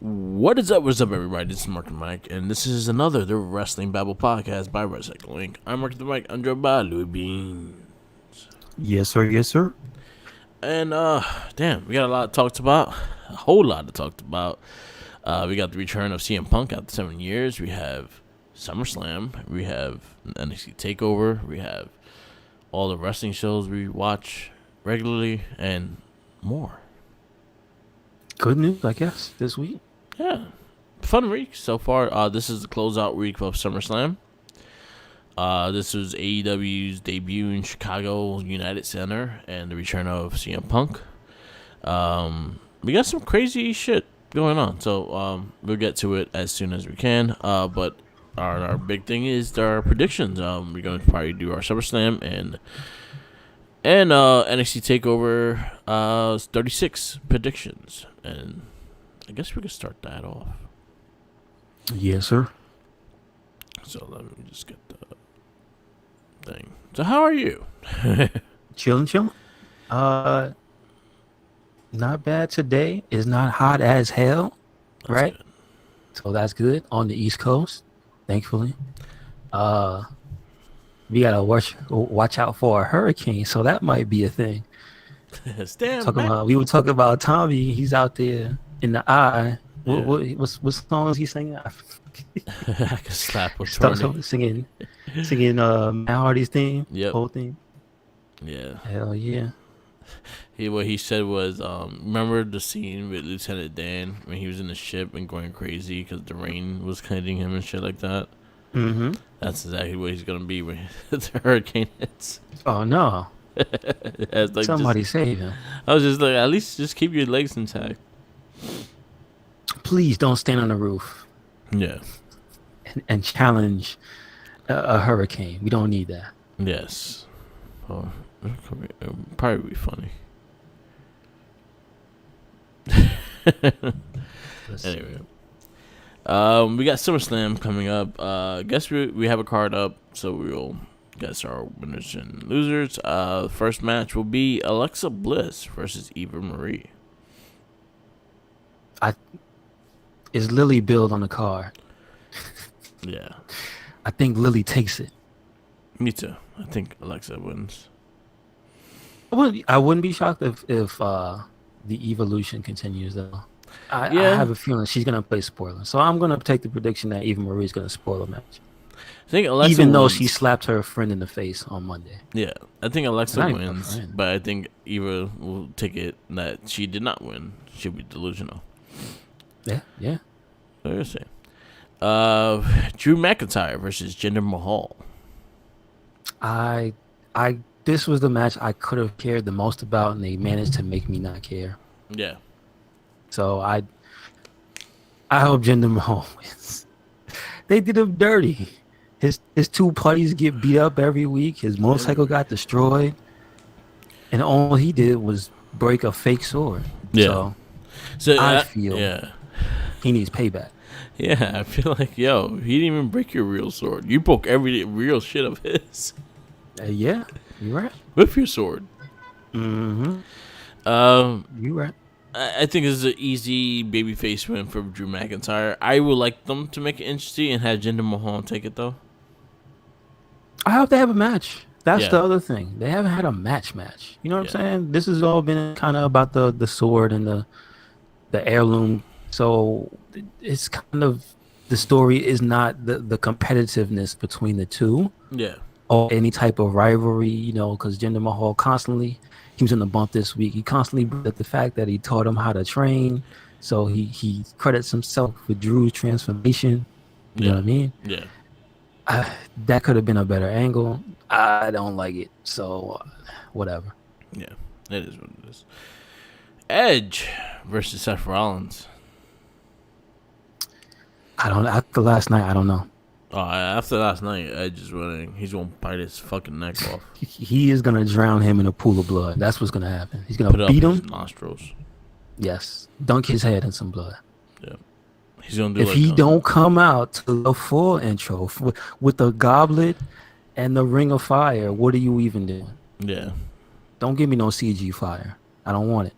What's up, everybody? This is Mark the Mike, and this is another The Wrestling Babble podcast by Wrestling Link. I'm Mark the Mike, I'm joined by Louis Bean. Yes, sir. Yes, sir. And, damn, we got a lot talked about. A whole lot to talk about. We got the return of CM Punk after 7 years. We have SummerSlam. We have NXT TakeOver. We have all the wrestling shows we watch regularly, and more. Good news, I guess, this week. Yeah, fun week so far. This is the closeout week of SummerSlam. This was AEW's debut in Chicago United Center and the return of CM Punk. We got some crazy shit going on, so we'll get to it as soon as we can. But our big thing is our predictions. We're going to probably do our SummerSlam and NXT TakeOver 36 predictions, and I guess we could start that off. Yes, sir. So let me just get the thing. So how are you? Chilling. Not bad today. It's not hot as hell, That's right? good. So that's good on the East Coast, thankfully. We gotta watch out for a hurricane, so that might be a thing. Stand back. We were talking about Tommy. He's out there in the eye. Yeah. What song is he singing? I can slap with Start Tony. singing Matt Hardy's theme. Yep. Whole thing. Yeah. Hell yeah. What he said was, remember the scene with Lieutenant Dan when he was in the ship and going crazy because the rain was hitting him and shit like that? Mm-hmm. That's exactly what he's gonna be when the hurricane hits. Oh no. It's like Somebody save him. I was just like, at least just keep your legs intact. Please don't stand on the roof Yeah. and challenge a hurricane. We don't need that. Yes. Oh, it'll probably be funny. Anyway. We got SummerSlam coming up. Guess we have a card up, so we'll guess our winners and losers. First match will be Alexa Bliss versus Eva Marie. Is Lily build on the card? Yeah, I think Lily takes it. me too. I think Alexa wins. I wouldn't be shocked if the evolution continues though. I have a feeling she's gonna play spoiler, so I'm gonna take the prediction that Eva Marie's gonna spoil the match. I think Alexa Even though wins. she slapped her friend in the face on Monday. Yeah, I think Alexa Not even her wins, friend. but I think Eva will take it that she did not win. She'll be delusional. Yeah. So we'll see. Drew McIntyre versus Jinder Mahal. This was the match I could have cared the most about, and they managed to make me not care. Yeah. So I hope Jinder Mahal wins. They did him dirty. His two putties get beat up every week. His motorcycle got destroyed, and all he did was break a fake sword. Yeah. So I feel yeah. he needs payback. Yeah, I feel like, yo, he didn't even break your real sword. You broke every real shit of his Yeah, you're right. with your sword. Mm-hmm. You're right. I think this is an easy babyface win for Drew McIntyre. I would like them to make it interesting and have Jinder Mahal take it, though. I hope they have a match. That's Yeah. the other thing. They haven't had a match. You know what Yeah. I'm saying? This has all been kind of about the sword and the heirloom. So it's kind of, the story is not the competitiveness between the two Yeah. or any type of rivalry, because Jinder Mahal constantly, he was in the bump this week. He constantly brought up the fact that he taught him how to train. So he credits himself with Drew's transformation. You know what I mean? Yeah. That could have been a better angle. I don't like it. So whatever. Yeah. It is what it is. Edge versus Seth Rollins. After last night, I don't know. Oh, after last night, Edge is winning. He's going to bite his fucking neck off. He is going to drown him in a pool of blood. That's what's going to happen. He's going Put to it beat up his him. nostrils. Yes. Dunk his head in some blood. Yeah. He's going to do If like he don't come out to the full intro with the goblet and the ring of fire, what are you even doing? Yeah. Don't give me no CG fire. I don't want it.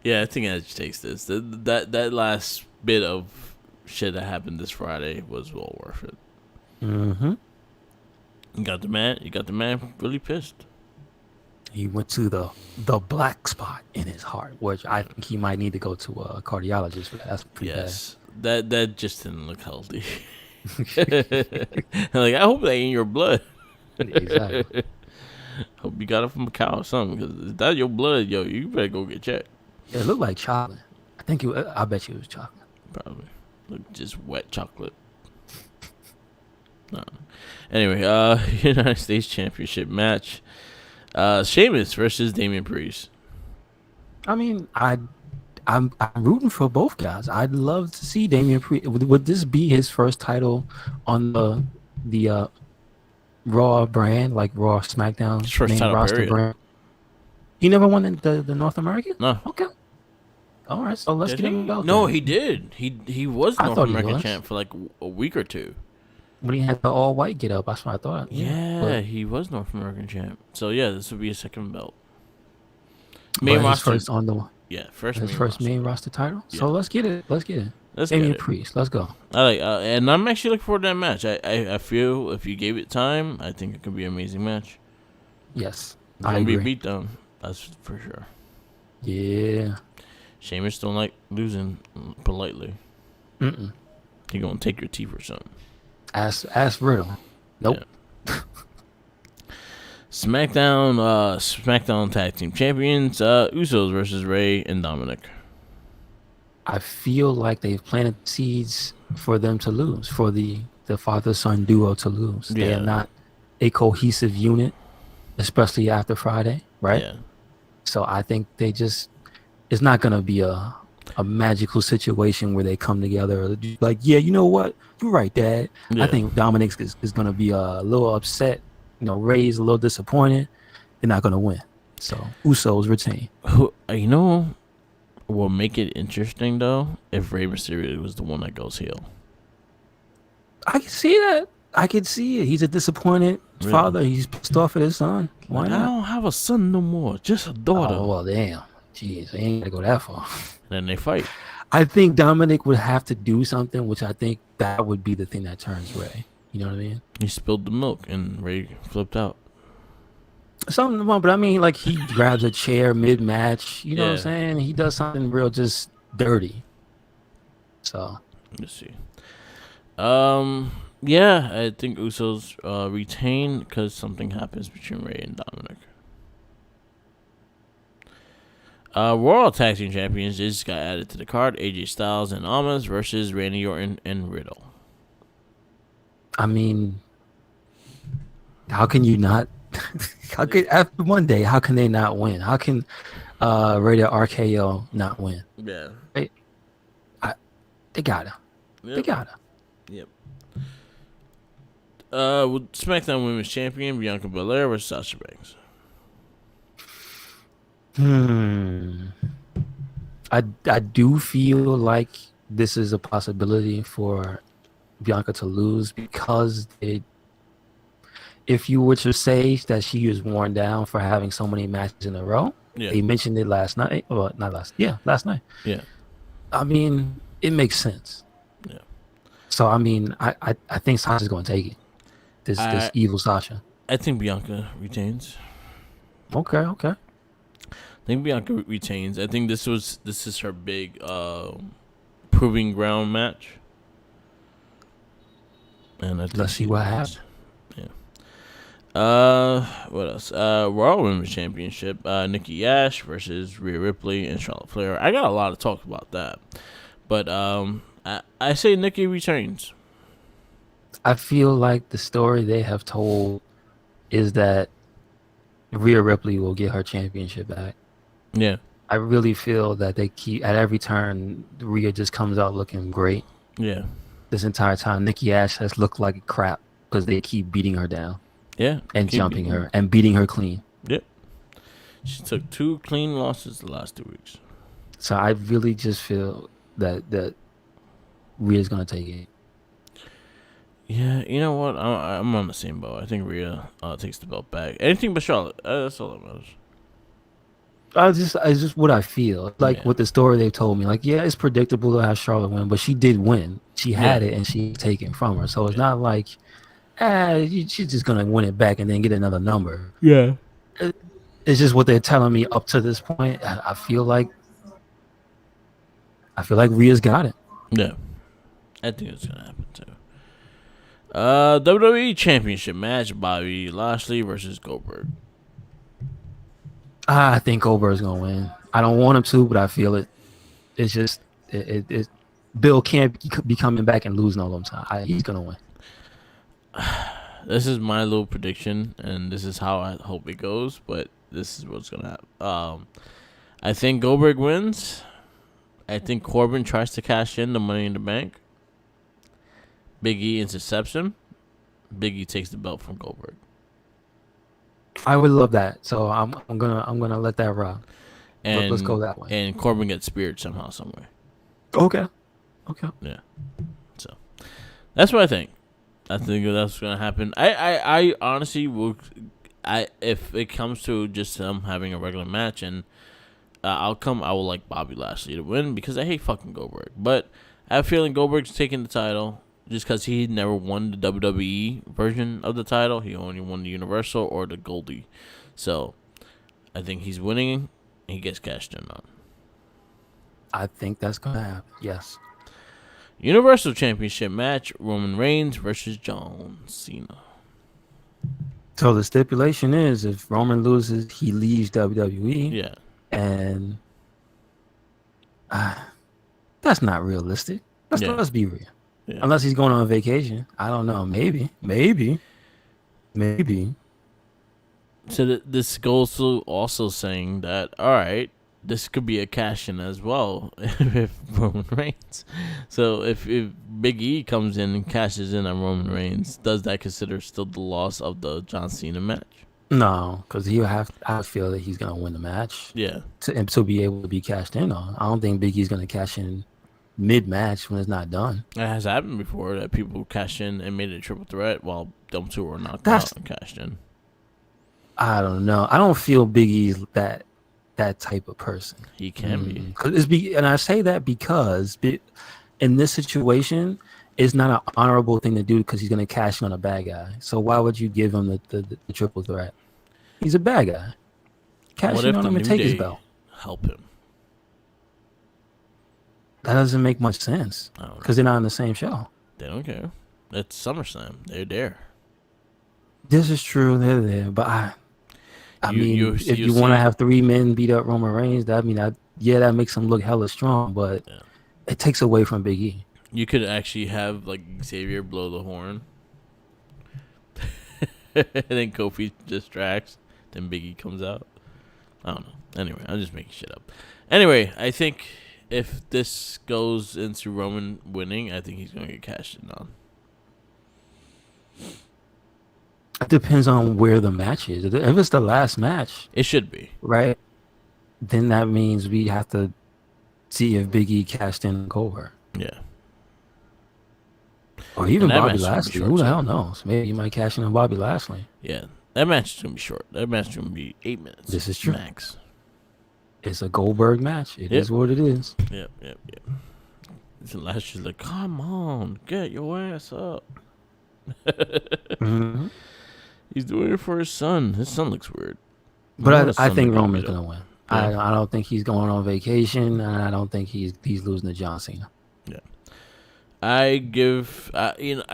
Yeah, I think Edge takes this. That last bit of shit that happened this Friday was well worth it. Mm-hmm. You got the man. You got the man really pissed. He went to the black spot in his heart, which I think he might need to go to a cardiologist for that. That's pretty Yes, that just didn't look healthy. Like, I hope that ain't your blood. bad. Exactly. Hope you got it from a cow or something. Because if that's your blood, yo, you better go get checked. It looked like chocolate. I think it. I bet you it was chocolate. Probably look just wet chocolate. No. Anyway, United States Championship match. Sheamus versus Damian Priest. I mean, I'm rooting for both guys. I'd love to see Damian Priest. Would this be his first title on the Raw brand, like Raw SmackDown His first main title roster period. brand? He never won the North American. No. Okay. All right. So let's Did get he? him out. No, there. he did. He was I North thought he American was. champ for like a week or two. When he had the all white get up, that's what I thought. Yeah, he was North American champ. So yeah, this would be a second belt. But Main his roster. first on the Yeah, first his main first roster. main roster title. Yeah. So let's get it. Let's get it. Let's Damian get it. Priest. Let's go. I like, and I'm actually looking forward to that match. I feel if you gave it time, I think it could be an amazing match. Yes, It's I gonna be a agree. beatdown. That's for sure. Yeah. Sheamus don't like losing politely. Mm-mm. He gonna take your teeth or something. Ask Riddle. Nope. SmackDown Tag Team Champions, Usos versus Ray and Dominic. I feel like they've planted seeds for them to lose, for the father-son duo to lose. They Yeah. are not a cohesive unit, especially after Friday, right? Yeah. So I think it's not going to be a magical situation where they come together like, yeah, you know what? You're right, Dad. Yeah. I think Dominic is going to be a little upset. Ray's a little disappointed. They're not going to win. So Usos retain. Who you know will make it interesting though if Rey Mysterio was the one that goes heel. I can see that. I can see it. He's a disappointed Really? father. He's pissed off at his son. Why Like, I not? don't have a son no more, just a daughter. Oh, well, damn. Jeez, they ain't got to go that far. Then they fight. I think Dominic would have to do something, which I think that would be the thing that turns Ray. You know what I mean? He spilled the milk and Ray flipped out. Something, but I mean, like he grabs a chair mid-match. You know what I'm Yeah. saying? He does something real just dirty. So, Let's see. Yeah, I think Usos retain because something happens between Ray and Dominic. Royal Tag Team Champions just got added to the card. AJ Styles and Almas versus Randy Orton and Riddle. I mean, how can you not? How could after one day? How can they not win? How can Rated RKO not win? Yeah. They gotta. Yep. They gotta. Yep. With SmackDown Women's Champion Bianca Belair versus Sasha Banks. I do feel like this is a possibility for Bianca to lose because if you were to say that she is worn down for having so many matches in a row, Yeah. they mentioned it last night. Well, not last. Yeah, last night. Yeah. I mean, it makes sense. Yeah. So I mean, I think Sasha's going to take it. This evil Sasha. I think Bianca retains. Okay. I think Bianca retains. I think this is her big proving ground match. And I think Let's see what happens. What else? Raw Women's Championship. Nikki Ash versus Rhea Ripley and Charlotte Flair. I got a lot to talk about that, but I say Nikki retains. I feel like the story they have told is that Rhea Ripley will get her championship back. Yeah. I really feel that they keep at every turn. Rhea just comes out looking great. Yeah. This entire time, Nikki Ash has looked like crap because they keep beating her down. Yeah. And Keep jumping beating her and beating her clean. Yep. She took 2 clean losses the last 2 weeks. So I really just feel that Rhea's gonna take it. Yeah, you know what? I'm on the same boat. I think Rhea takes the belt back. Anything but Charlotte. That's all that matters. It's just what I feel. Like Yeah, with the story they told me, like, yeah, it's predictable to have Charlotte win, but she did win. She yeah, had it and she taken from her. So it's yeah, not like, she's just gonna win it back and then get another number. yeah, It, it's just what they're telling me up to this point. I feel like Rhea's got it. yeah. I think it's gonna happen too. WWE Championship match: Bobby Lashley versus Goldberg. I think Goldberg's gonna win. I don't want him to, but I feel it. It's just it Bill can't be coming back and losing all the time. He's gonna win. This is my little prediction, and this is how I hope it goes. But this is what's gonna happen. I think Goldberg wins. I think Corbin tries to cash in the Money in the Bank. Big E intercepts him. Big E takes the belt from Goldberg. I would love that. So I'm gonna let that rock. Let's go And that way. and Corbin gets speared somehow, somewhere. Okay. Okay. Yeah. So that's what I think. I think that's gonna happen. I honestly will. If it comes to just them having a regular match and outcome, I would like Bobby Lashley to win because I hate fucking Goldberg. But I have a feeling Goldberg's taking the title just because he never won the WWE version of the title. He only won the Universal or the Goldie. So I think he's winning and he gets cashed in on. I think that's gonna happen. Yes. Universal Championship match: Roman Reigns versus John Cena. So the stipulation is if Roman loses, he leaves WWE, Yeah, and that's not realistic. yeah, Let's be real. yeah. Unless he's going on vacation. I don't know. Maybe. So this goes to also saying that all right, this could be a cash in as well if Roman Reigns. So if Big E comes in and cashes in on Roman Reigns, does that consider still the loss of the John Cena match? No, because he'll have. I feel that he's gonna win the match Yeah, to be able to be cashed in on. I don't think Big E's gonna cash in mid-match when it's not done. it has happened before that people cashed in and made it a triple threat while them two were knocked That's out and cashed in. I don't know. I don't feel Big E's that type of person. He can be. And I say that because in this situation, it's not an honorable thing to do because he's going to cash in on a bad guy. So why would you give him the triple threat? He's a bad guy. Cash What in if on the him and New take his Day belt. help him? That doesn't make much sense I don't know. because they're not on the same show. They don't care. It's SummerSlam. They're there. This is true. They're there, but I mean, if you want to have 3 men beat up Roman Reigns, that makes him look hella strong, but Yeah. it takes away from Big E. You could actually have like Xavier blow the horn, and then Kofi distracts. Then Biggie comes out. I don't know. Anyway, I'm just making shit up. Anyway, I think if this goes into Roman winning, I think he's gonna get cashed in on. It depends on where the match is. If it's the last match, It should be. right, then that means we have to see if Big E cashed in on Goldberg. Yeah. Or even And that Bobby match is gonna be Lashley. short, Who the too. hell knows? Maybe he might cash in on Bobby Lashley. Yeah. That match is gonna be short. That match is gonna be 8 minutes. This is true. Max. It's a Goldberg match. It is Yep. what it is. Yep. So Lashley's like, come on, get your ass up. hmm He's doing it for his son. His son looks weird. But I think Roman's gonna gonna win. Yeah. I don't think he's going on vacation, and I don't think he's losing to John Cena. I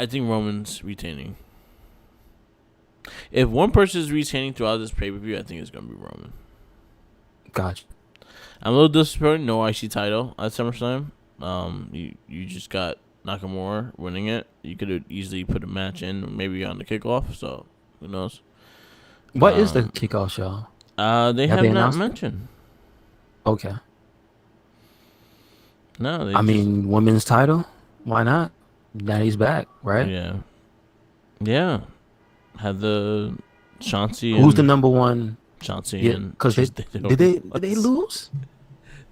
think Roman's retaining. If one person is retaining throughout this pay per view, I think it's gonna be Roman. Gotcha. I'm a little disappointed. No IC title at SummerSlam. You just got Nakamura winning it. You could have easily put a match in, maybe on the kickoff. So who knows? What is the kickoff show? They Have have they not announced it? mentioned. Okay. No, I mean, women's title. Why not? Now he's back, right? Yeah. Had the Chauncey. Who's the and number one? Chauncey Yeah, and because did they lose?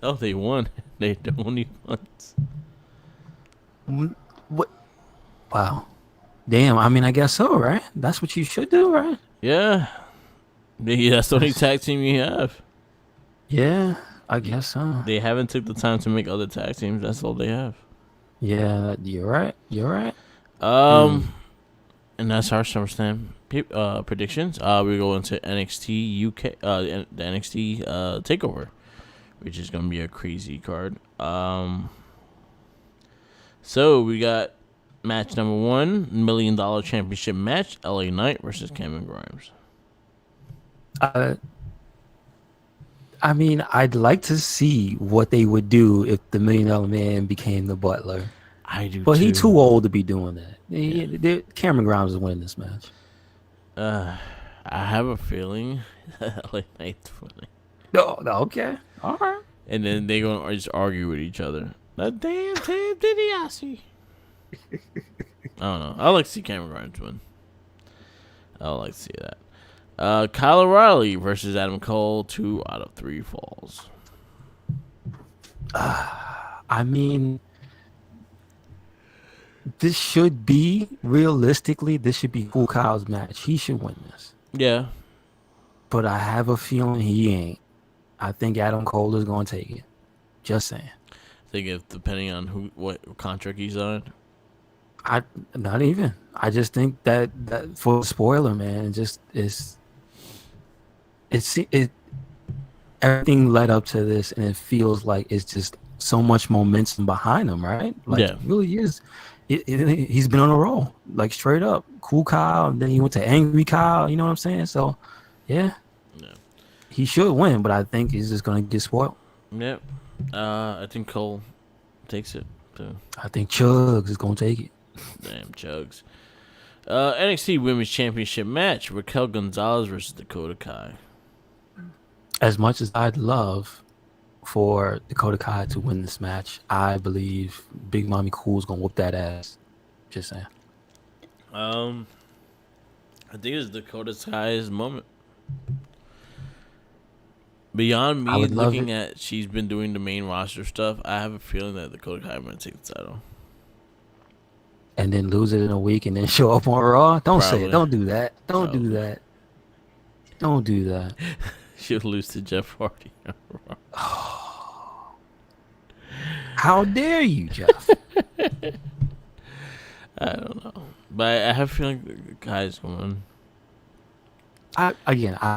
Oh, they won. They only once. What? Wow. Damn. I mean, I guess so, right? That's what you should do, right? Yeah. That's the only tag team you have. Yeah, I guess so. They haven't took the time to make other tag teams. That's all they have. Yeah, you're right. You're right. Mm. Um, and that's our SummerSlam predictions. We go into NXT UK, the NXT Takeover, which is gonna be a crazy card. So we got match number one, $1 million championship match, LA Knight versus Cameron Grimes. Uh, I mean, I'd like to see what they would do if the $1 Million Man became the Butler, I do but he too. too old to be doing that. Yeah. Cameron Grimes is winning this match. I have a feeling LA Knight's winning. No, okay, all right. And then they're going to just argue with each other. That damn Ted DiBiase. I don't know. I like to see Cameron Grimes win. I would like to see that. Kyle O'Reilly versus Adam Cole, 2 out of 3 falls. I mean, this should be realistically, this should be Cool Kyle's match. He should win this. Yeah. But I have a feeling he ain't. I think Adam Cole is going to take it. Just saying. I think if depending on what contract he's on. Not even. I just think that for the spoiler, man, it just is. It everything led up to this, and it feels like it's just so much momentum behind him, right? Like Yeah. it really is. He's been on a roll, like straight up. Cool Kyle, and then he went to Angry Kyle. You know what I'm saying? So, yeah. He should win, but I think he's just gonna get spoiled. Yep. I think Cole takes it. So. I think Chugs is gonna take it. Damn Chugs. NXT Women's Championship match: Raquel Gonzalez versus Dakota Kai. As much as I'd love for Dakota Kai to win this match, I believe Big Mommy Cool's gonna whoop that ass. Just saying. I think it's Dakota Kai's moment. Beyond me looking at she's been doing the main roster stuff, I have a feeling that Dakota Kai might take the title. And then lose it in a week and then show up on Raw? Don't Probably. say it. Don't do that. Don't do that. Don't do that. She'll lose to Jeff Hardy. How dare you, Jeff? I don't know. But I have a feeling the Kai's going. I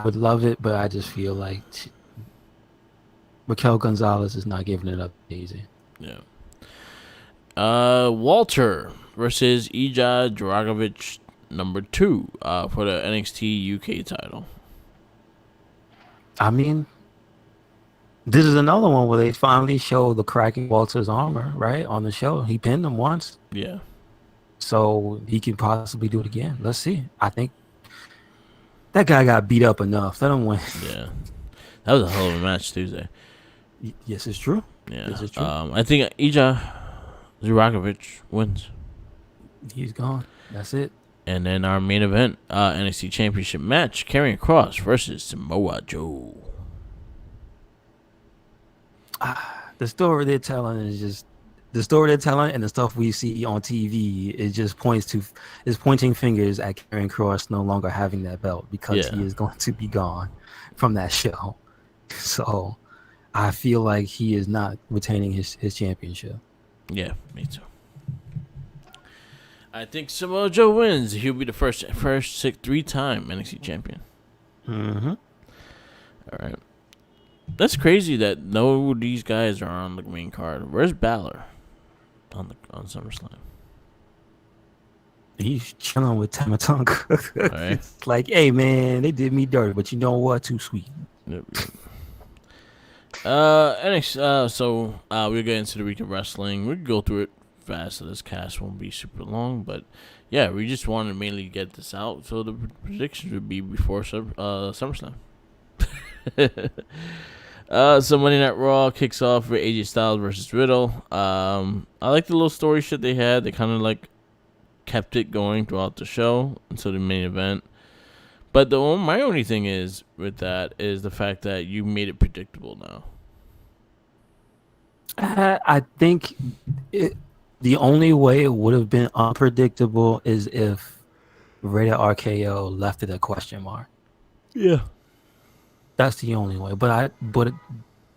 would love it, but I just feel like Raquel Gonzalez is not giving it up easy. Yeah. Walter versus Ilja Dragovic, number 2, for the NXT UK title. I mean, this is another one where they finally show the cracking Walter's armor, right, on the show. He pinned him once. Yeah. So he can possibly do it again. Let's see. I think that guy got beat up enough. Let him win. Yeah. That was a hell of a match Tuesday. Yes, it's true. Yeah. Yes, it's true. I think Ilja Dragovic wins. He's gone. That's it. And then our main event, NXT Championship match, Karrion Kross versus Samoa Joe. The story they're telling is just the story they're telling, and the stuff we see on TV. It just pointing fingers at Karrion Kross no longer having that belt because he is going to be gone from that show. So I feel like he is not retaining his championship. Yeah, me too. I think Samoa Joe wins. He'll be the first 3-time NXT champion. Mm-hmm. All right. That's crazy that no of these guys are on the main card. Where's Balor on SummerSlam? He's chilling with Tama Tonga. Right. It's like, hey man, they did me dirty, but you know what? Too sweet. Yep. So we'll get into the week of wrestling. We can go through it fast, so this cast won't be super long. But yeah, we just wanted to mainly get this out, so the predictions would be before SummerSlam. So Monday Night Raw kicks off with AJ Styles versus Riddle. I like the little story shit they had. They kind of like kept it going throughout the show until the main event. But my only thing is with that is the fact that you made it predictable now. I think the only way it would have been unpredictable is if Rated RKO left it a question mark. Yeah. That's the only way. But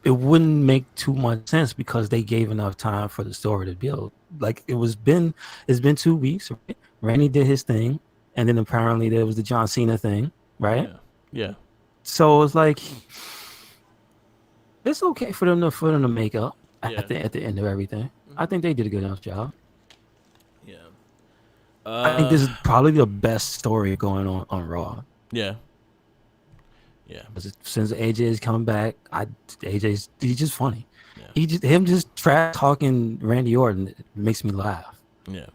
it wouldn't make too much sense because they gave enough time for the story to build. Like it's been 2 weeks. Right? Randy did his thing, and then apparently there was the John Cena thing, right? Yeah. Yeah. So it's like it's okay for them to make up Yeah. at the end of everything. I think they did a good enough job. Yeah. I think this is probably the best story going on Raw. Yeah. Yeah. Since AJ is coming back, he's just funny. Yeah. Him just trash talking Randy Orton makes me laugh. Yeah.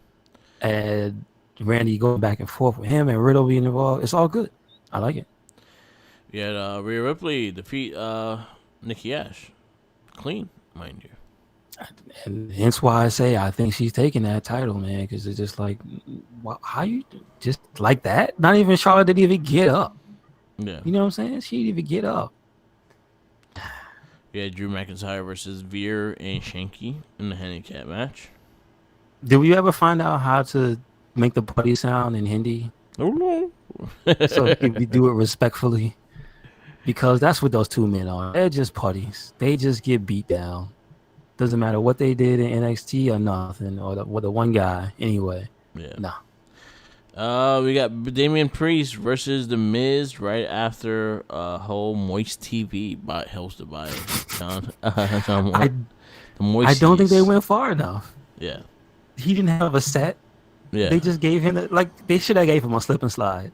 And Randy going back and forth with him and Riddle being involved, it's all good. I like it. We had Rhea Ripley defeat Nikki Ash. Clean, mind you. And hence why I say I think she's taking that title, man, because it's just like, how you just like that? Not even Charlotte didn't even get up. Yeah. You know what I'm saying? She didn't even get up. We had Drew McIntyre versus Veer and Shanky in the handicap match. Did we ever find out how to make the putty sound in Hindi? Oh no. So if we do it respectfully, because that's what those two men are. They're just putties. They just get beat down. Doesn't matter what they did in NXT or nothing, or the one guy anyway. Yeah. Nah. We got Damian Priest versus The Miz right after whole Moist TV hosted by John. The Moist. I don't think they went far enough. Yeah. He didn't have a set. Yeah. They just gave him they should have gave him a slip and slide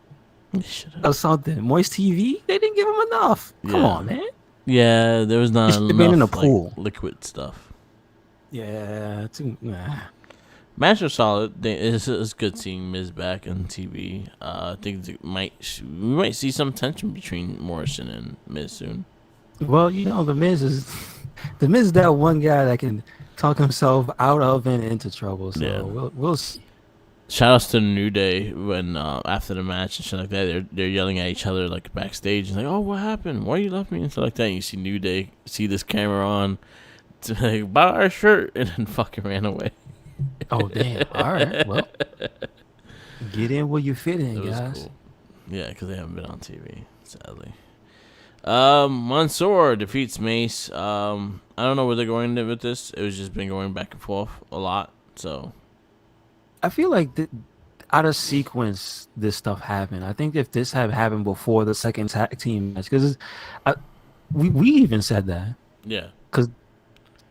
or something. Moist TV. They didn't give him enough. Come on, man. Yeah, there was not enough been in a pool. Liquid stuff. Yeah, Match was solid. It's good seeing Miz back on TV. I think we might see some tension between Morrison and Miz soon. Well, the Miz is that one guy that can talk himself out of and into trouble. So we'll see. Shout outs to the New Day when after the match and shit like that, they're yelling at each other like backstage and like, oh, what happened? Why you left me and stuff like that. And you see New Day see this camera on, to like, buy our shirt, and then fucking ran away. Oh damn! All right, well, get in where you fit in, guys. Cool. Yeah, because they haven't been on TV, sadly. Mansoor defeats Mace. I don't know where they're going with this. It was just been going back and forth a lot, so. I feel like out of sequence, this stuff happened. I think if this had happened before the second tag team match, because we even said that. Yeah. Because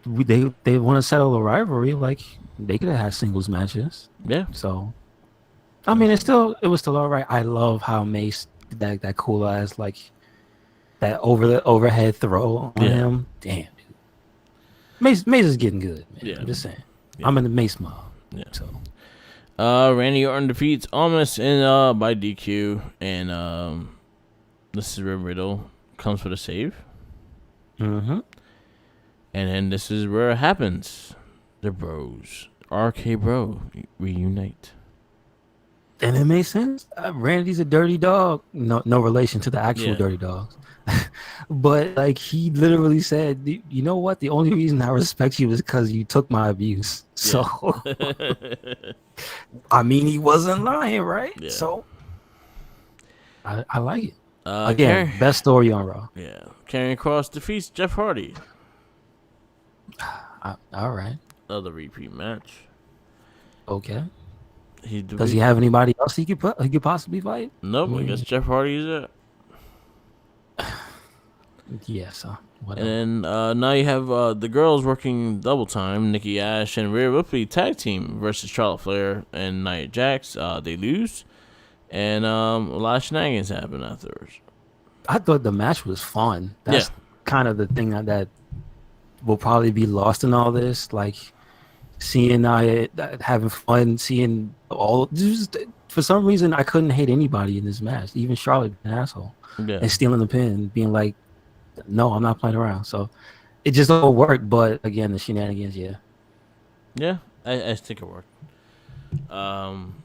they want to settle the rivalry, like they could have had singles matches. Yeah. So, I mean, it was still all right. I love how Mace that cool ass that overhead throw on him. Damn, dude. Mace is getting good, man. Yeah. I'm just saying. Yeah. I'm in the Mace mob. Yeah. So. Randy Orton defeats Almas by DQ, and this is where Riddle comes for the save. Mm-hmm. And then this is where it happens. The bros, RK Bro, reunite. And it makes sense. Randy's a dirty dog. No relation to the actual dirty dogs. But like he literally said, you know what? The only reason I respect you is because you took my abuse. So, I mean, he wasn't lying, right? Yeah. So, I like it. Again, best story on Raw. Yeah. Karrion Kross defeats Jeff Hardy. All right. Another repeat match. Okay. Does he have anybody else he could possibly fight? Nope. I guess Jeff Hardy is it. Yes. And then now you have the girls working double time. Nikki Ash and Rhea Ripley tag team versus Charlotte Flair and Nia Jax. They lose, and a lot of shenanigans happen afterwards. I thought the match was fun. That's kind of the thing that will probably be lost in all this. Like seeing Nia having fun, seeing all. Just, for some reason, I couldn't hate anybody in this match, even Charlotte, an asshole, and stealing the pin, being like, no, I'm not playing around. So it just don't work. But again, the shenanigans, yeah, I think it worked.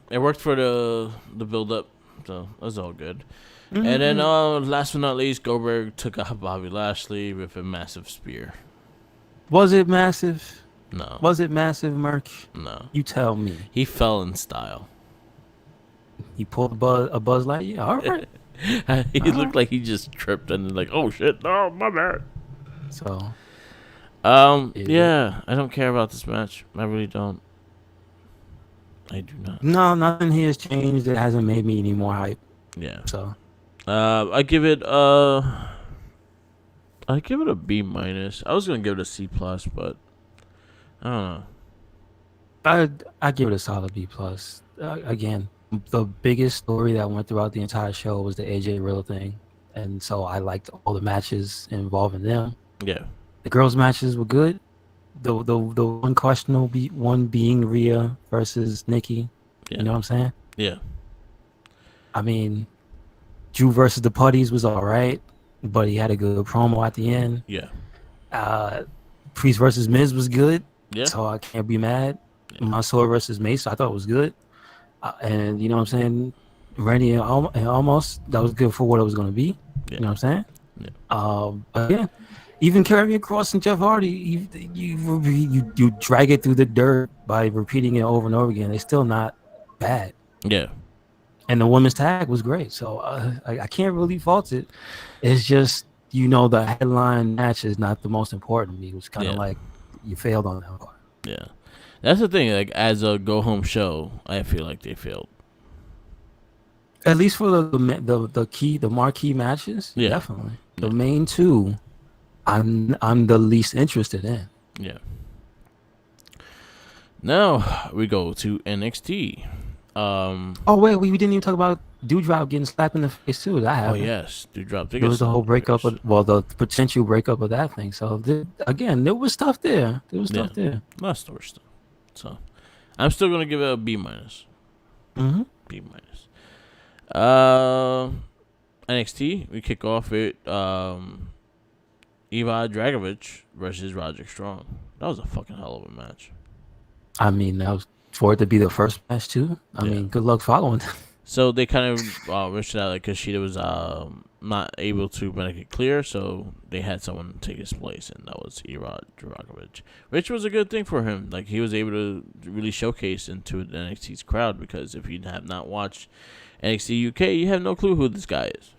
It worked for the build up, so that's all good. Mm-hmm. And then last but not least, Goldberg took out Bobby Lashley with a massive spear. Was it massive? No. Was it massive, Merc? No. You tell me. He fell in style. He pulled a Buzz Lightyear. All right. He looked like he just tripped and like, oh shit, no, my bad. So Yeah, I don't care about this match. I really don't. I do not. No, nothing here has changed. It hasn't made me any more hype. Yeah. So I give it I give it a B minus. I was gonna give it a C plus, but I don't know. I give it a solid B plus. Again, the biggest story that went throughout the entire show was the AJ Riddle thing, and so I liked all the matches involving them. Yeah. The girls' matches were good. The one questionable one being Rhea versus Nikki. Yeah. You know what I'm saying? Yeah. I mean, Drew versus the Putties was all right, but he had a good promo at the end. Yeah. Priest versus Miz was good, Yeah. so I can't be mad. Yeah. Mansoor versus Mace, I thought was good, and you know what I'm saying. Randy and almost that was good for what it was going to be. Yeah. You know what I'm saying? Yeah. But yeah, even Karrion Kross and Jeff Hardy, you drag it through the dirt by repeating it over and over again. They're still not bad. Yeah. And the women's tag was great, so I can't really fault it. It's just the headline match is not the most important to me. It was kind of like you failed on that part. Yeah. That's the thing. Like as a go home show, I feel like they failed. At least for the marquee matches, Yeah. definitely. The main two, I'm the least interested in. Yeah. Now we go to NXT. Oh wait, we didn't even talk about Doudrop getting slapped in the face too. That happened. Oh yes, Doudrop. There was the whole breakup the potential breakup of that thing. So again, there was stuff there. There was stuff there. A lot of story stuff. So I'm still gonna give it a B minus. Mm-hmm. B minus. NXT. We kick off with Ivan Dragovich versus Roderick Strong. That was a fucking hell of a match. I mean, that was for it to be the first match too. I mean, good luck following. So they kind of reached out like Kushida was not able to make it clear, so they had someone take his place, and that was Ivan Dragovich, which was a good thing for him. Like he was able to really showcase into the NXT's crowd, because if you have not watched NXT UK, you have no clue who this guy is.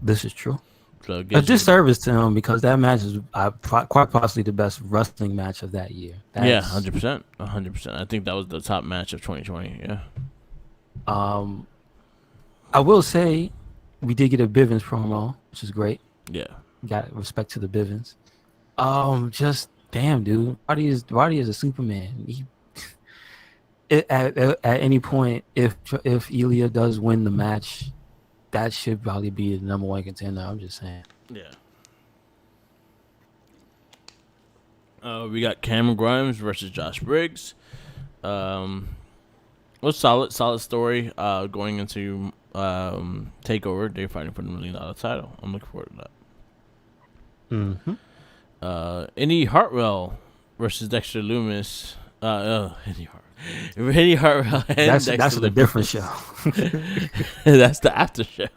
This is true. So a disservice to him, because that match is quite possibly the best wrestling match of that year. Yeah, 100%. 100%. I think that was the top match of 2020. Yeah. I will say we did get a Bivens promo, which is great. Yeah. Got respect to the Bivens. Just damn, dude. Roddy is a Superman. At any point, if Ilya does win the match, that should probably be the number one contender. I'm just saying. Yeah. We got Cameron Grimes versus Josh Briggs. Was solid story. Going into Takeover, they're fighting for the $1 million title. I'm looking forward to that. Mm-hmm. Indy Hartwell versus Dexter Lumis. Indy Hartwell and that's a different show. That's the after show.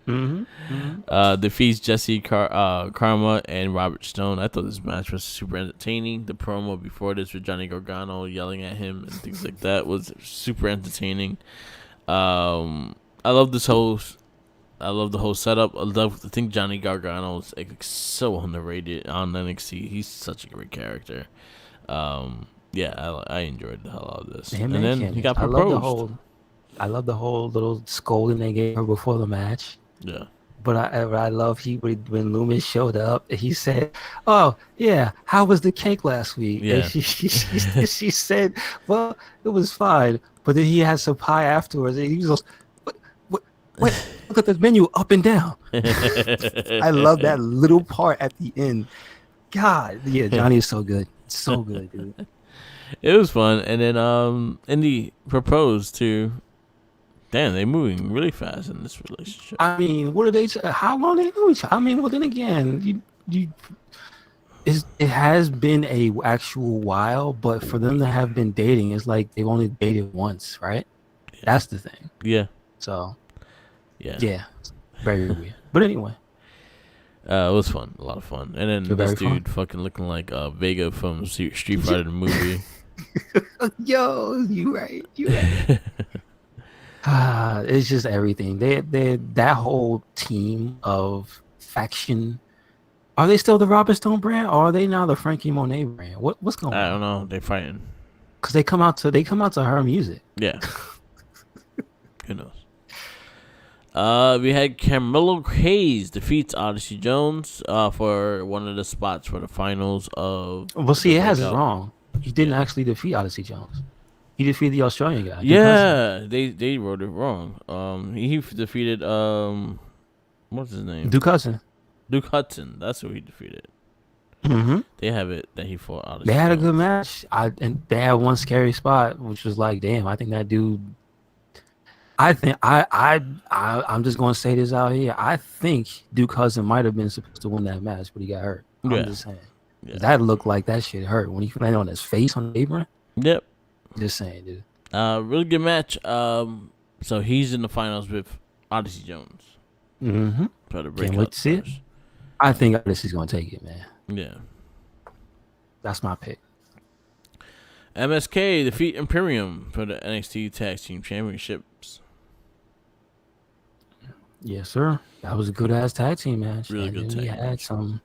Mm-hmm. Mm-hmm. Defeats Jesse Karma and Robert Stone. I thought this match was super entertaining. The promo before this with Johnny Gargano yelling at him and things like that was super entertaining. I love the whole setup. I think Johnny Gargano is like so underrated on NXT. He's such a great character. Yeah, I enjoyed the hell out of this. And then he got proposed. I love the whole little scolding they gave her before the match. Yeah. But I love when Loomis showed up, he said, "Oh yeah, how was the cake last week?" Yeah. And she said, "Well, it was fine." But then he had some pie afterwards, and he was like, "Wait, look at the menu up and down." I love that little part at the end. God, yeah, Johnny is so good, dude. It was fun, and then Indy proposed to. Damn, they're moving really fast in this relationship. I mean, what are they? How long they know each other? I mean, well, then again, it has been a actual while, but for them to have been dating, it's like they've only dated once, right? Yeah. That's the thing. Yeah. So. Yeah. Very weird. But anyway. It was fun, a lot of fun, and then this dude fucking looking like Vega from Street Fighter the movie. Yo, you right. It's just everything. They that whole team of faction. Are they still the Robert Stone brand, or are they now the Frankie Monet brand? What's going I on? don't know. They're fighting. Because they come out to her music. Yeah. Who knows? We had Carmelo Hayes defeats Odyssey Jones for one of the spots for the finals of. Well, see, the it has it breakout. wrong. He didn't actually defeat Odyssey Jones. He defeated the Australian guy. Duke Yeah, Hudson. they wrote it wrong. He defeated what's his name? Duke Hudson. Duke Hudson. That's who he defeated. Mm-hmm. They have it that he fought Odyssey. They had a Jones. good match. And they had one scary spot, which was like, damn, I think that dude. I'm just gonna say this out here. I think Duke Hudson might have been supposed to win that match, but he got hurt. Yeah. I'm just saying. Yeah. That looked like that shit hurt when he landed on his face on the apron. Yep. Just saying, dude. Really good match. So he's in the finals with Odyssey Jones. Mm-hmm. For the Can't breakout wait to see it. first. I think Odyssey's gonna take it, man. Yeah. That's my pick. MSK defeat Imperium for the NXT Tag Team Championships. Yes, sir. That was a good ass tag team match. Really and good then we tag had match. some.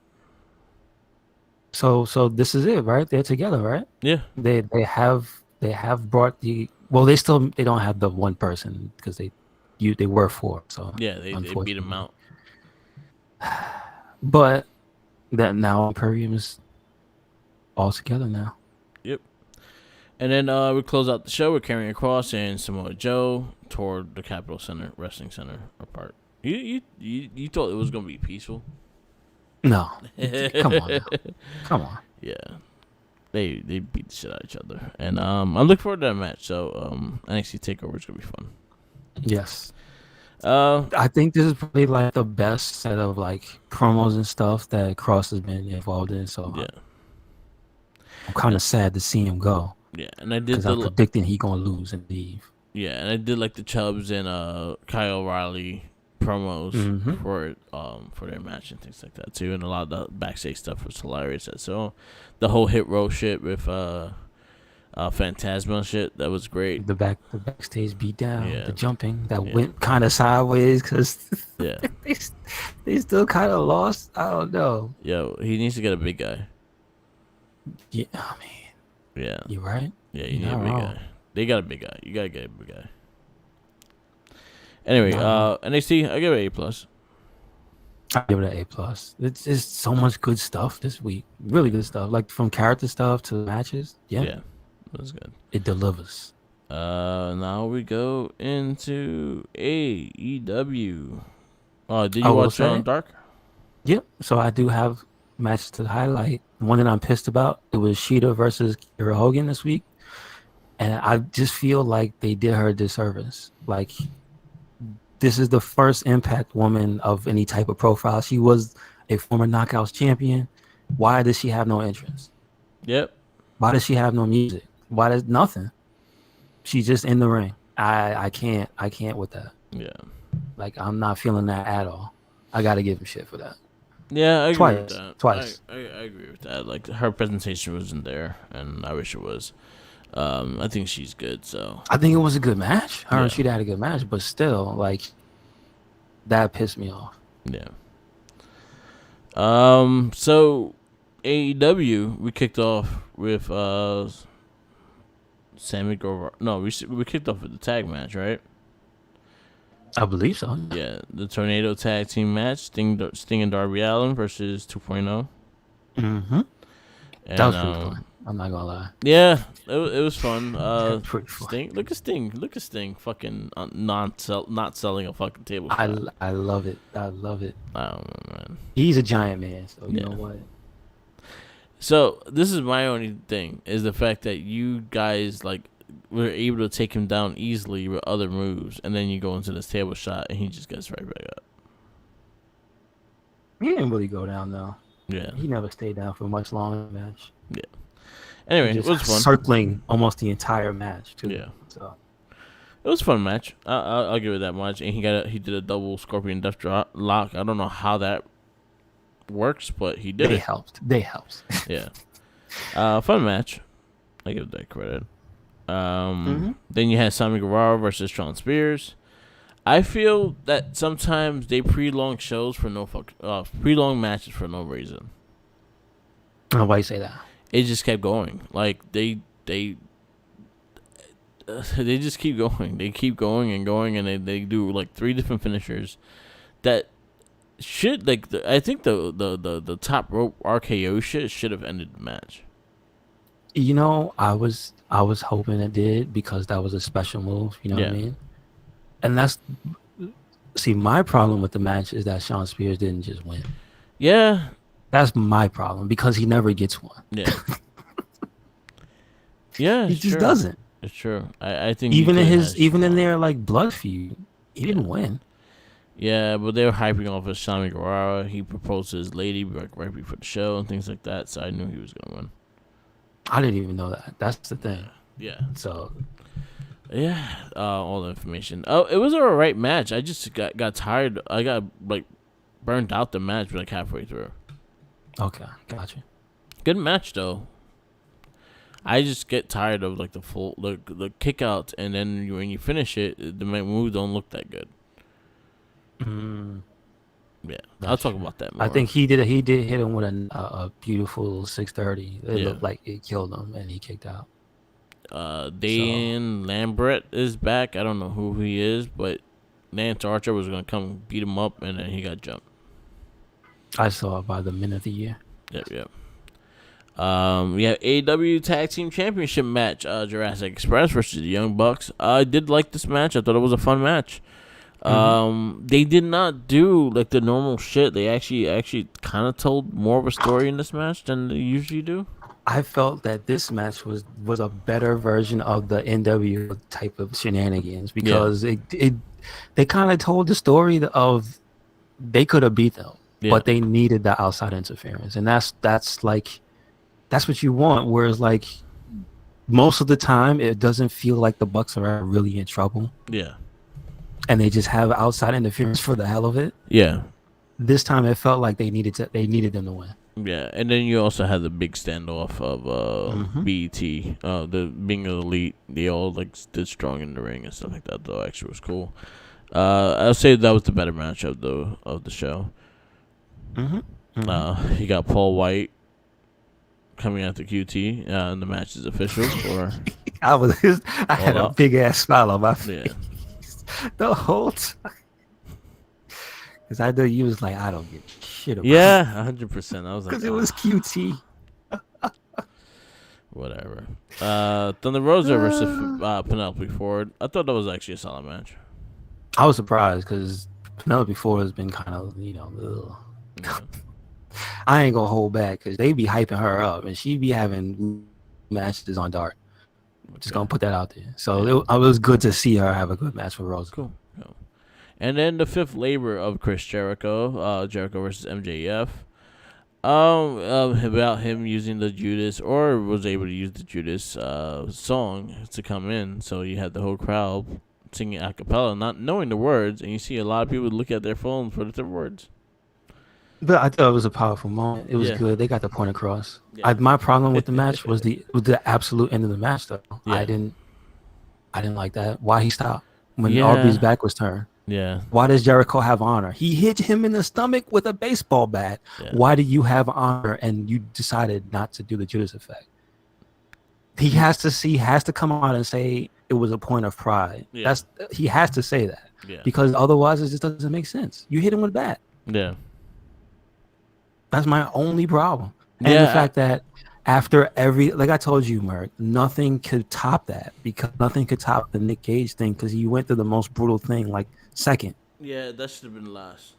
So this is it, right? They're together, right? Yeah. They have brought the they don't have the one person because they were four. So Yeah, they beat him out. But that now Imperium is all together now. Yep. And then we close out the show with Karrion Kross and Samoa Joe toward the Capitol Center Wrestling Center apart. You thought it was gonna be peaceful? No, come on, now. Come on. Yeah. They beat the shit out of each other, and I look forward to that match. So NXT Takeover is gonna be fun. Yes. Uh, I think this is probably like the best set of like promos and stuff that Cross has been involved in. So yeah, I'm kind of sad to see him go yeah, and I did because I'm predicting he gonna lose and leave. yeah, and I did like the Chubbs and Kyle O'Reilly promos for their match and things like that too, and a lot of the backstage stuff was hilarious. So the whole hit row shit with Phantasma shit, that was great. The backstage beatdown, Yeah. the jumping that went kind of sideways because Yeah, they still kind of lost. I don't know. yo, he needs to get a big guy. Yeah, I mean, Yeah, you're right. yeah, you You're need a not big wrong. guy. They got a big guy. You gotta get a big guy. Anyway, No. NXT, I give it A+. I give it an A+. It's just so much good stuff this week. Really good stuff, like from character stuff to matches. Yeah, that's good. It delivers. Now we go into AEW. Did you I will watch say- Dark? Yep. So I do have matches to highlight. The one that I'm pissed about, it was Sheeta versus Kira Hogan this week. And I just feel like they did her a disservice. Like, this is the first Impact woman of any type of profile. She was a former Knockouts champion. Why does she have no entrance? Yep. Why does she have no music? Why does nothing? She's just in the ring. I can't with that. Yeah. Like, I'm not feeling that at all. I gotta give him shit for that. Yeah, I agree Twice. with that. Twice. I agree with that. Like, her presentation wasn't there, and I wish it was. I think she's good, so. I think it was a good match. Her Yeah. and Sheeta had a good match, but still, like, that pissed me off. Yeah. So AEW, we kicked off with Sammy Guevara. No, we kicked off with the tag match, right? I believe so. Yeah, the Tornado Tag Team match, Sting and Darby Allin versus 2.0. Mm-hmm. And, That was pretty fun. I'm not gonna lie. Yeah, it was fun. Pretty fun. Sting, look at Sting, fucking not selling a fucking table. I love it. I love it. I don't know, man. He's a giant man, so you Yeah. know what? So this is my only thing is the fact that you guys like were able to take him down easily with other moves, and then you go into this table shot and he just gets right back up. He didn't really go down though. Yeah. He never stayed down for much longer in the match. Anyway, Just it was fun. circling almost the entire match too. Yeah. So It was a fun match. I'll give it that much. And he did a double Scorpion Death Drop lock. I don't know how that works, but he did they it. helped. Yeah. Fun match. I give that credit. Then you had Sammy Guevara versus Shawn Spears. I feel that sometimes they prolong shows for prolong matches for no reason. Why you say that? It just kept going. Like they just keep going. They keep going and going, and they do like 3 different finishers that should I think the top rope RKO shit should have ended the match. You know, I was hoping it did because that was a special move. You know what I mean? And that's my problem with the match is that Shawn Spears didn't just win. Yeah, that's my problem because he never gets one. Yeah, yeah, he just doesn't. It's true. I think even in their like blood feud, he didn't win. Yeah, but they were hyping off of Sammy Guevara. He proposed to his lady right before the show and things like that, so I knew he was gonna win. I didn't even know that. That's the thing. Yeah. So. Yeah, all the information. Oh, it was an alright match. I just got tired. I got like burned out the match like halfway through. Okay, gotcha. Good match though. I just get tired of like the kick out, and then when you finish it, the moves don't look that good. Yeah, I'll talk about that more. I think he did hit him with a beautiful 630. It looked like it killed him, and he kicked out. Dan Lambert is back. I don't know who he is, but Lance Archer was gonna come beat him up, and then he got jumped. I saw it by the minute of the year. Yep. We have AEW Tag Team Championship match. Jurassic Express versus the Young Bucks. I did like this match. I thought it was a fun match. They did not do like the normal shit. They actually kind of told more of a story in this match than they usually do. I felt that this match was a better version of the NW type of shenanigans because they kind of told the story of they could have beat them, but they needed the outside interference, and that's what you want. Whereas like most of the time, it doesn't feel like the Bucks are really in trouble. Yeah, and they just have outside interference for the hell of it. Yeah, this time it felt like they needed them to win. Yeah, and then you also had the big standoff of BET, the being an elite. They all like did strong in the ring and stuff like that. Though actually was cool. I'll say that was the better match of the show. You got Paul White coming out to QT, and the match is official. Or I had a big ass smile on my face the whole time. Because I know you was like, I don't give a shit about it. 100%. I was like, because it was QT. Whatever. Thunder Rosa versus Penelope Ford. I thought that was actually a solid match. I was surprised because Penelope Ford has been kind of, I ain't gonna hold back because they be hyping her up and she be having matches on Dark. Just gonna put that out there. So it was good to see her have a good match with Rosa. Cool. And then the fifth labor of Chris Jericho, Jericho versus MJF. About him using the Judas, or was able to use the Judas song to come in. So you had the whole crowd singing a cappella, not knowing the words, and you see a lot of people look at their phones for the words. But I thought it was a powerful moment. It was good. They got the point across. My problem with the match was the absolute end of the match, though. I didn't like that. Why he stopped when Aubrey's back was turned? Yeah. Why does Jericho have honor? He hit him in the stomach with a baseball bat. Yeah. Why do you have honor and you decided not to do the Judas effect? He has to come out and say it was a point of pride. Yeah. He has to say that. Yeah. Because otherwise it just doesn't make sense. You hit him with a bat. Yeah. That's my only problem. And the fact that after like I told you, Merc, nothing could top that because nothing could top the Nick Gage thing because he went through the most brutal thing like second. Yeah, that should have been last.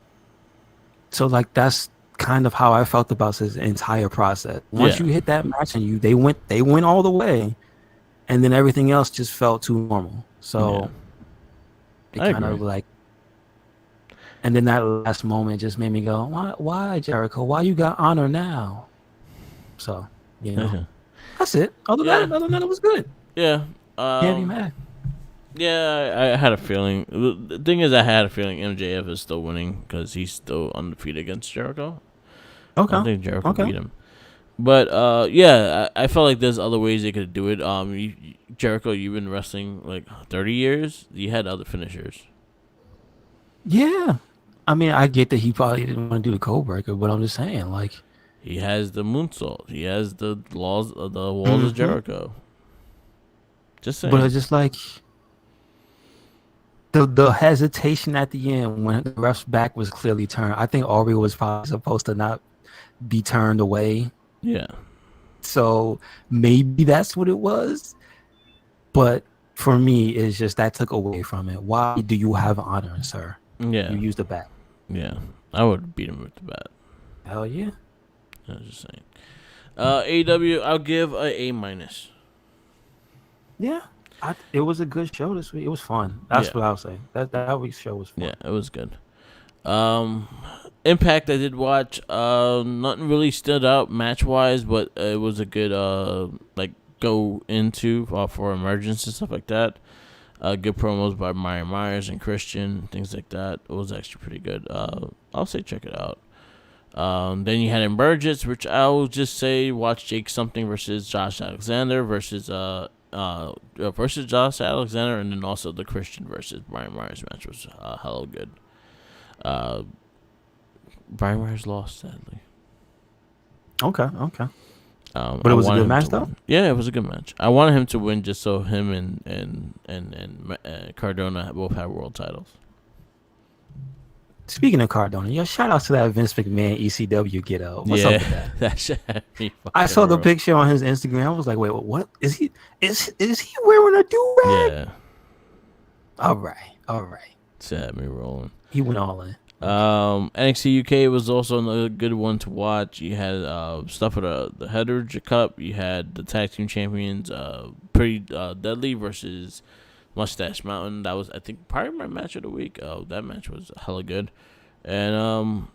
So like that's kind of how I felt about his entire process. Once you hit that match and they went all the way, and then everything else just felt too normal. So it kind of like. And then that last moment just made me go, why Jericho? Why you got honor now? So, that's it. Other than that, it was good. Yeah. Can't be mad. Yeah, I had a feeling. The thing is, I had a feeling MJF is still winning because he's still undefeated against Jericho. Okay. I think Jericho beat him. But, I felt like there's other ways they could do it. Jericho, you've been wrestling like 30 years. You had other finishers. Yeah. I mean, I get that he probably didn't want to do the code breaker, but I'm just saying, like, He has the moonsault. He has the walls of hmm Jericho. Just but saying. it's just like the hesitation at the end when the ref's back was clearly turned. I think Aubrey was probably supposed to not be turned away. Yeah. So maybe that's what it was. But for me, it's just that took away from it. Why do you have honor, sir? Yeah. You used the bat. Yeah. I would beat him with the bat. Hell yeah. I was just saying. AW, I'll give A minus. Yeah. It was a good show this week. It was fun. That's Yeah. what I'll say. That week's show was fun. Yeah, it was good. Impact I did watch. Nothing really stood out match wise, but it was a good like go into for emergence and stuff like that. Good promos by Myers and Christian, things like that. It was actually pretty good. I'll say check it out. Then you had Emergence, which I will just say watch Jake something versus Josh Alexander versus Josh Alexander, and then also the Christian versus Brian Myers match was hella good. Brian Myers lost sadly. Okay. But I it was a wanted good him match to though. win. Yeah, it was a good match. I wanted him to win just so him and Cardona both have world titles. Speaking of Cardona, yo, shout out to that Vince McMahon ECW get out. What's up with that? That shit had me I fucking saw the rough. picture on his Instagram. I was like, wait, what is he? Is he wearing a do rag? Yeah, All right. shit had me rolling. He went all in. NXT UK was also another good one to watch. You had stuff for the Heritage Cup. You had the tag team champions, Pretty Deadly versus Mustache Mountain. That was, I think, probably my match of the week. That match was hella good. And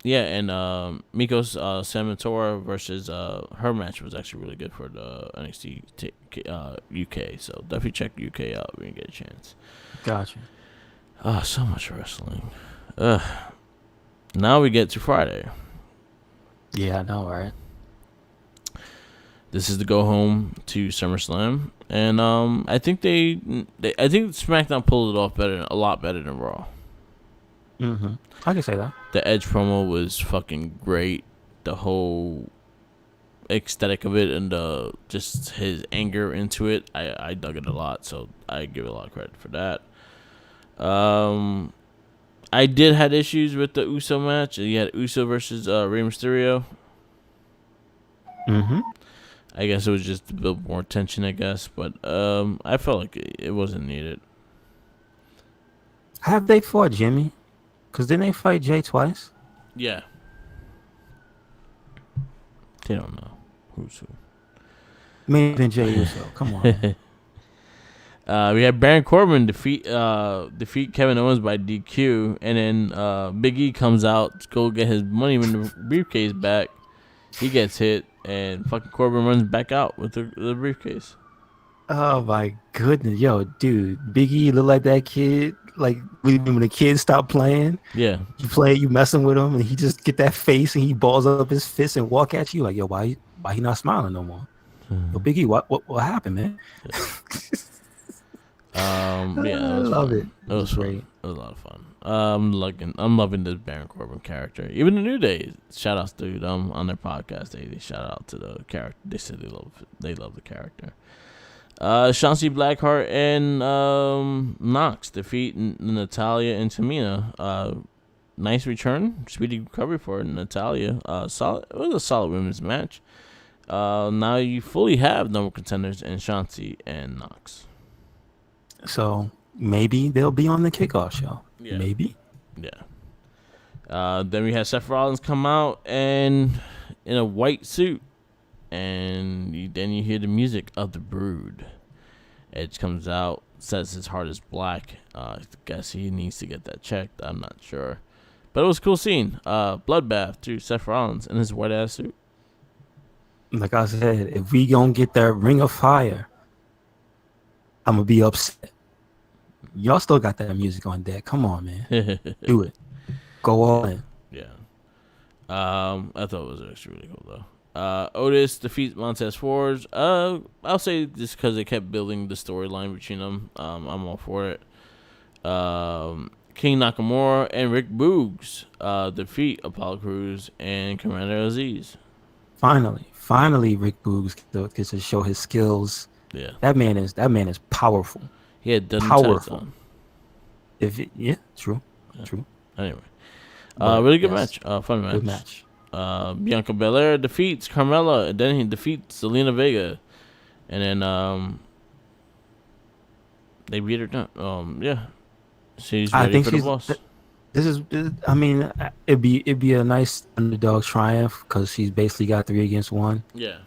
Miko's Samatora versus her match was actually really good for the NXT UK. So definitely check UK out when you get a chance. Gotcha. Oh, so much wrestling. Now we get to Friday. Yeah, I know, right? This is the go home to SummerSlam, and I think I think SmackDown pulled it off a lot better than Raw. Mm-hmm. I can say that. The Edge promo was fucking great. The whole aesthetic of it and just his anger into it, I dug it a lot. So I give it a lot of credit for that. I did had issues with the Uso match. You had Uso versus Rey Mysterio. Mm-hmm. I guess it was just to build more tension, I guess. But I felt like it wasn't needed. Have they fought Jimmy? Because didn't they fight Jay twice? Yeah. They don't know who's who. Maybe Jay Uso. Come on. Man. We had Baron Corbin defeat Kevin Owens by DQ, and then Big E comes out to go get his money in the briefcase back. He gets hit, and fucking Corbin runs back out with the briefcase. Oh my goodness, yo, dude, Big E look like that kid. Like when the kids stop playing, Yeah. you messing with him, and he just get that face and he balls up his fist and walk at you like, yo, why he not smiling no more? Yo, Big E, what happened, man? Yeah, I love it. It was great. It was a lot of fun. I'm loving this Baron Corbin character. Even the New Day, shout outs to them on their podcast. They shout out to the character. They said they love the character. Chauncey Blackheart and Knox defeat Natalia and Tamina. Nice return, speedy recovery for Natalia. Solid. It was a solid women's match. Now you fully have number contenders in Chauncey and Knox. So maybe they'll be on the kickoff show. Yeah. Maybe. Yeah. Then we had Seth Rollins come out and in a white suit, and then you hear the music of the Brood. Edge comes out, says his heart is black. I guess he needs to get that checked. I'm not sure, but it was a cool scene. Bloodbath to Seth Rollins in his white ass suit. Like I said, if we gonna get that Ring of Fire, I'm gonna be upset. Y'all still got that music on deck. Come on, man. Do it. Go all in. Yeah. I thought it was actually really cool though. Otis defeats Montez Ford. I'll say just because they kept building the storyline between them. I'm all for it. King Nakamura and Rick Boogs defeat Apollo Crews and Commander Aziz. Finally, Rick Boogs gets to show his skills. Yeah, That man is powerful. he had done the tights Powerful. on. Yeah, true, Yeah. true. Anyway, But really good yes, match. Fun good match. match. Bianca Belair defeats Carmella, and then he defeats Selena Vega, and then they beat her down. Yeah, she's I ready think for the boss. I mean, it'd be a nice underdog triumph because she's basically got 3 against 1. Yeah,